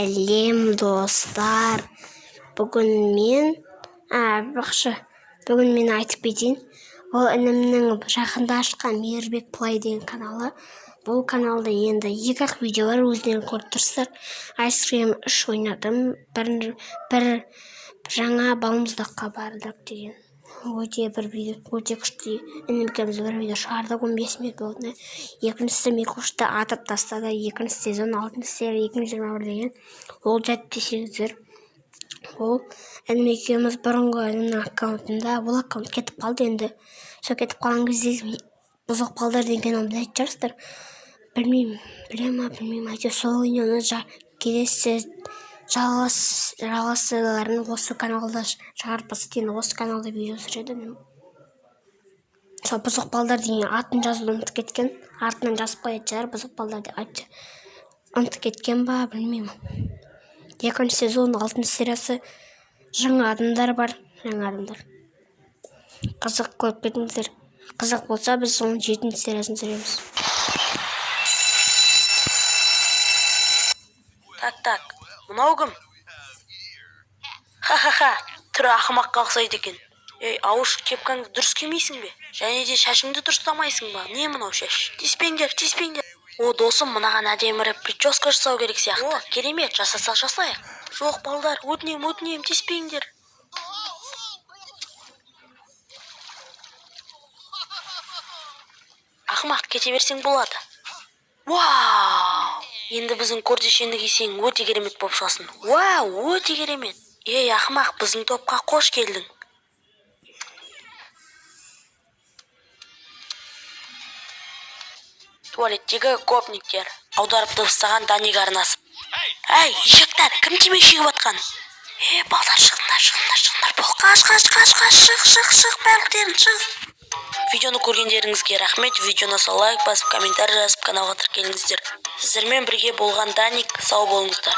Сәлем достар. Бүгін мен айтып кетейін. Ол інімнің жақында ашқан Мейірбек Плай деген каналы. Бұл каналда енді екі-ақ видео бар, өзінен көріп тұрсыздар. Ice Cream 3 ойнадым. Бір жаңа балмұздаққа бардық деген. Өте күшті. Інім екеуміз бір видео шығардық, 15 минут болды. Екіншісі Микушты атып тастады. Екінші сезон 6 серия 2021 деген. Ол жат десеңіздер. Ол інім екеуміз бұрынғы інімнің аккаунтында, ол аккаунт кетіп қалды енді. Сол кетіп қалған кезде бұзық балдар деген канал білетін шығарсыздар. Білмеймін, әйтеуір сол видеоны келесі жалғастыруларын осы каналда шығарып енді осы каналда видео түсіреді. Сол бұзық балдар деген атын жазуды ұмытып кеткен. Артынан жазып қоятын шығар, бұзық балдар деп айтты. Ұмытып кеткен ба, білмеймін. Екінші сезон 6 сериясы жаңа адамдар бар. Қызық көріп кетіңіздер. Қызық болса біз оның 7 сериясын түсіреміз. Так, мынау кім? Ха-ха-ха, түрі ақымаққа ұқсайды екен. Ей, ауыш, кепкаңды дұрыс кимейсің бе? Және де шашыңды дұрыстамайсың ба? Не мынау шаш? Тиіспеңдер. О, досым, мынаған әдеміріп прическа жасау керек сияқты. Керемет, жасасақ жасайық. Жоқ, балдар, өтінем, тиіспеңдер. Ақымақ, кете берсең болады. Вау! Енді біздің көрдешені кисең өте керемет болып шығасың. Вау, өте керемет. Ей, ақымақ, біздің топқа қош келдің. Туалеттегі гопниктер. Аударып дыбыстаған Даник арнасы. Әй, ешектер, кім темекі шегіп атқан? Балдар, шығыңдар. Бол, қаш, барлықтерін, шық. Видеоны көргендеріңізге рахмет. Видеоны лайк басып, комментарий жазып, каналға тіркеліңіздер. Сіздермен бірге болған Даник, сау болыңыздар.